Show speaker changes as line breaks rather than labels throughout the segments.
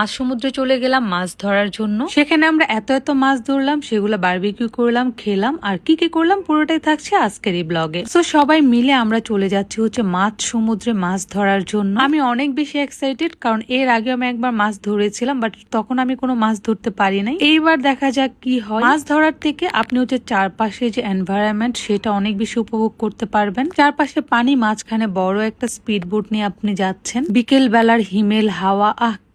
আজ সমুদ্রে চলে গেলাম মাছ ধরার জন্য। সেখানে আমরা এত এত মাছ ধরলাম, সেগুলো বারবিকিউ করলাম, খেলাম, আর কি কি করলাম পুরোটাই থাকছে আজকের এই ব্লগে। তো সবাই মিলে আমরা চলে যাচ্ছি হচ্ছে সমুদ্রে মাছ ধরার জন্য। আমি অনেক বেশি এক্সাইটেড, কারণ এর আগে আমি একবার মাছ ধরেছিলাম, বাট তখন আমি কোনো মাছ ধরতে পারি নাই। এইবার দেখা যাক কি হয়। মাছ ধরার থেকে আপনি হচ্ছে চারপাশে যে এনভায়রনমেন্ট সেটা অনেক বেশি উপভোগ করতে পারবেন। চারপাশে পানি, মাঝখানে বড় একটা স্পিড বোট নিয়ে আপনি যাচ্ছেন। বিকেল বেলার হিমেল হাওয়া,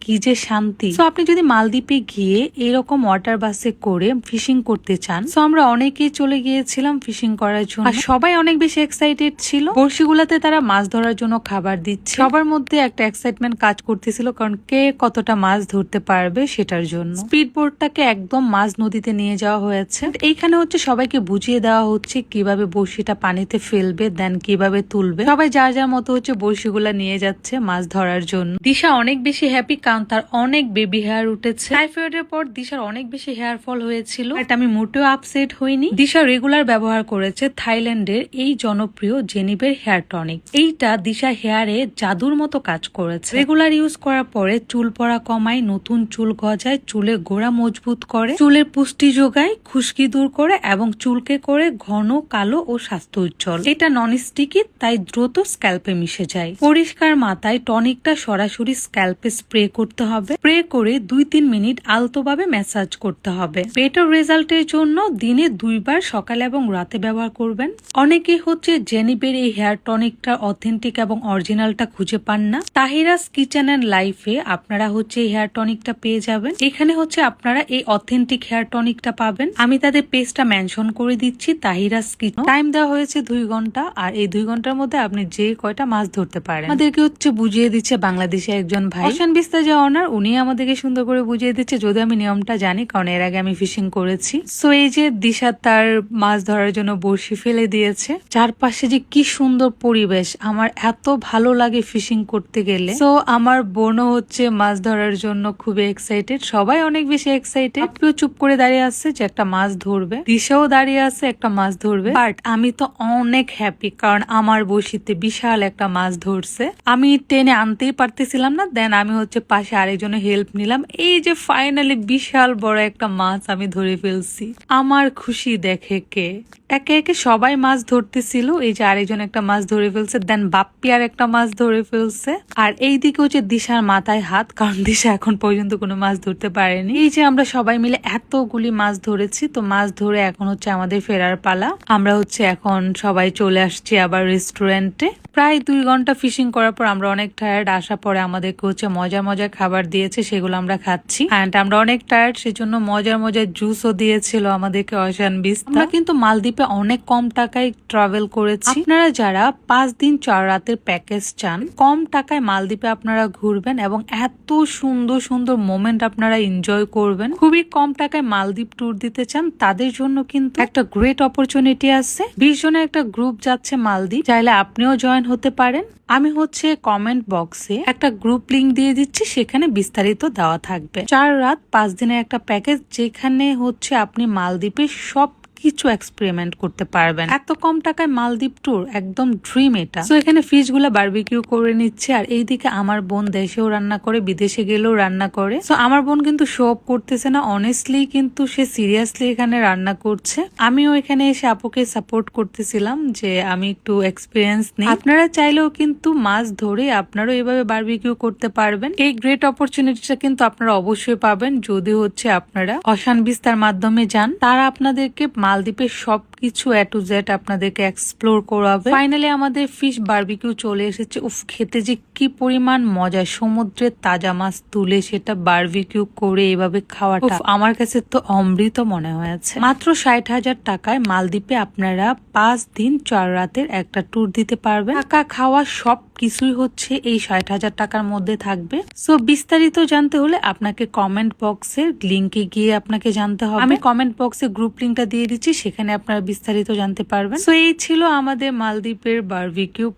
কি যে শান্তি। তো আপনি যদি মালদ্বীপে গিয়ে এরকম ওয়াটার বাসে করে ফিশিং করতে চান, তো আমরা অনেকেই চলে গিয়েছিলাম ফিশিং করার জন্য, আর সবাই অনেক বেশি এক্সাইটেড ছিল। বড়শিগুলাতে তারা মাছ ধরার জন্য খাবার দিচ্ছে। সবার মধ্যে একটা এক্সাইটমেন্ট কাজ করতেছিল, কারণ কে কতটা মাছ ধরতে পারবে সেটার জন্য। স্পিড বোটটাকে একদম মাঝ নদীতে নিয়ে যাওয়া হয়েছে। এইখানে হচ্ছে সবাইকে বুঝিয়ে দেওয়া হচ্ছে কিভাবে বড়শিটা পানিতে ফেলবে, দেন কিভাবে তুলবে। সবাই যার যার মতো হচ্ছে বড়শিগুলা নিয়ে যাচ্ছে মাছ ধরার জন্য। দিশা অনেক বেশি হ্যাপি, কারণ তার অনেক বেবি হেয়ার উঠেছে। টাইফয়েডের পর দিশার অনেক বেশি হেয়ার ফল হয়েছিল, এটা আমি মোটেও আপসেট হইনি। দিশা রেগুলার ব্যবহার করেছে থাইল্যান্ডের এই জনপ্রিয় জেনিবের হেয়ার টনিক। এইটা দিশা হেয়ারে জাদুর মতো কাজ করেছে। রেগুলার ইউজ করার পরে চুল পড়া কমায়, নতুন চুল গজায়, চুলের গোড়া মজবুত করে, চুলের পুষ্টি যোগায়, খুশকি দূর করে এবং চুলকে করে ঘন, কালো ও স্বাস্থ্য উজ্জ্বল। এটা নন স্টিকি, তাই দ্রুত স্ক্যাল্পে মিশে যায়। পরিষ্কার মাথায় টনিকটা সরাসরি স্ক্যাল্পে স্প্রে করতে হবে। স্প্রে করে 2-3 মিনিট আলতোভাবে ম্যাসাজ করতে হবে। বেটার রেজাল্টের জন্য দিনে 2 বার সকালে এবং রাতে ব্যবহার করবেন। অনেকেই হচ্ছে জেনিবের এই হেয়ার টনিকটা অথেন্টিক এবং অরিজিনালটা খুঁজে পান না। তাহিরাস কিচেন এন্ড লাইফে আপনারা হচ্ছে এই হেয়ার টনিকটা পেয়ে যাবেন। এখানে হচ্ছে আপনারা এই অথেন্টিক হেয়ার টনিকটা পাবেন। আমি তাদের পেজটা মেনশন করে দিচ্ছি, তাহিরাস কিচেন। টাইম দেওয়া হয়েছে 2 ঘন্টা, আর এই 2 ঘন্টার মধ্যে আপনি যে কয়টা মাছ ধরতে পারেন। আমাদেরকে হচ্ছে বুঝিয়ে দিচ্ছে বাংলাদেশের একজন ভাই, ওশান বিস্তা যে অনার, উনি আমাদেরকে সুন্দর করে বুঝিয়ে দিচ্ছে, যদি আমি নিয়মটা জানি, কারণ এর আগে আমি ফিশিং করেছি। সো এই যে দিশা তার মাছ ধরার জন্য বড়শি ফেলে দিয়েছে। চারপাশে যে কি সুন্দর পরিবেশ, আমার এত ভালো লাগে ফিশিং করতে গেলে। সো আমার বোনও হচ্ছে মাছ ধরার জন্য খুবই এক্সাইটেড, সবাই অনেক বেশি এক্সাইটেড। কেউ চুপ করে দাঁড়িয়ে আছে যে একটা মাছ ধরবে, দিশাও দাঁড়িয়ে আছে একটা মাছ ধরবে। বাট আমি তো অনেক হ্যাপি, কারণ আমার বড়শিতে বিশাল একটা মাছ ধরছে। আমি টেনে আনতেই পারতেছিলাম না, দেন আমি হচ্ছে পাশে আরেকজনের হেল্প নিলাম। এই যে ফাইনালি বিশাল বড় একটা মাছ আমি ধরে ফেলছি। আমার খুশি দেখে কে। একে একে সবাই মাছ ধরতেছিল। এই যে আরেকজন একটা মাছ ধরে ফেলছে, দেন বাপ্পি আর একটা মাছ ধরে ফেলছে। আর এইদিকে হচ্ছে দিশার মাথায় হাত, কারণ দিশা এখন পর্যন্ত কোনো মাছ ধরতে পারেনি। এই যে আমরা সবাই মিলে এতগুলি মাছ ধরেছি, তো মাছ ধরে এখন হচ্ছে আমাদের ফেরার পালা। আমরা হচ্ছে এখন সবাই চলে আসছি আবার রেস্টুরেন্টে। প্রায় 2 ঘন্টা ফিশিং করার পর আমরা অনেক টায়ার্ড। আসার পরে আমাদেরকে হচ্ছে মজার মজার খাবার দিয়েছে, সেগুলো আমরা খাচ্ছি। অ্যান্ড আমরা অনেক টায়ার্ড, সেজন্য মজার মজার জুসও দিয়েছিল আমাদেরকে ওশান বিস্তা। আমরা কিন্তু মালদ্বীপে অনেক কম টাকায় ট্রাভেল করেছি। আপনারা যারা 5 দিন 4 রাতের প্যাকেজ চান, কম টাকায় মালদ্বীপে আপনারা ঘুরবেন এবং এত সুন্দর সুন্দর মোমেন্ট আপনারা এনজয় করবেন। খুবই কম টাকায় মালদ্বীপ ট্যুর দিতে চান, তাদের জন্য কিন্তু একটা গ্রেট অপরচুনিটি আছে। 20 জনের একটা গ্রুপ যাচ্ছে মালদ্বীপ, চাইলে আপনিও জয়েন হতে পারেন। আমি হচ্ছে কমেন্ট বক্সে একটা গ্রুপ লিংক দিয়ে দিচ্ছি, সেখানে বিস্তারিত দেওয়া থাকবে। 4 রাত 5 দিনের একটা প্যাকেজ, যেখানে হচ্ছে আপনি মালদ্বীপের সব কিছু এক্সপেরিমেন্ট করতে পারবেন। এত কম টাকায় মালদ্বীপ ট্যুর একদম ড্রিম এটা। তো এখানে ফিশ গুলা বারবিকিউ করে নিচ্ছে, আর এইদিকে আমার বোন দেশেও রান্না করে, বিদেশে গেলেও রান্না করে। তো আমার বোন কিন্তু শো অফ করতেছে না, অনেস্টলি কিন্তু সে সিরিয়াসলি এখানে রান্না করছে। আমিও এখানে এসে আপুকে সাপোর্ট করতেছিলাম যে আমি একটু এক্সপিরিয়েন্স নিই। আপনারা চাইলেও কিন্তু মাছ ধরে আপনারাও এভাবে বারবিকিউ করতে পারবেন। এই গ্রেট অপরচুনিটিটা কিন্তু আপনারা অবশ্যই পাবেন যদি হচ্ছে আপনারা ওশান বিস্তার মাধ্যমে যান। তারা আপনাদেরকে মালদ্বীপের সবকিছু A to Z আপনাদেরকে এক্সপ্লোর করাবে। ফাইনালি আমাদের ফিশ বারবিকিউ চলে এসেছে। উফ, খেতে যে কি পরিমাণ মজা, সমুদ্রের তাজা মাছ তুলে সেটা বারবিকিউ করে এভাবে খাওয়াটা আমার কাছে তো অমৃত মনে হয়েছে। মাত্র 60,000 টাকায় মালদ্বীপে আপনারা 5 দিন 4 রাতের একটা ট্যুর দিতে পারবেন। থাকা খাওয়া সব কিছুই হচ্ছে এই 60,000 টাকার মধ্যে থাকবে। সো বিস্তারিত জানতে হলে আপনাকে কমেন্ট বক্সের লিংকে গিয়ে আপনাকে জানতে হবে। আমি কমেন্ট বক্সে গ্রুপ লিংকটা দিয়ে দিচ্ছি, সেখানে আপনারা বিস্তারিত জানতে পারবেন। সো এই ছিল আমাদের মালদ্বীপের বারবিকিউ।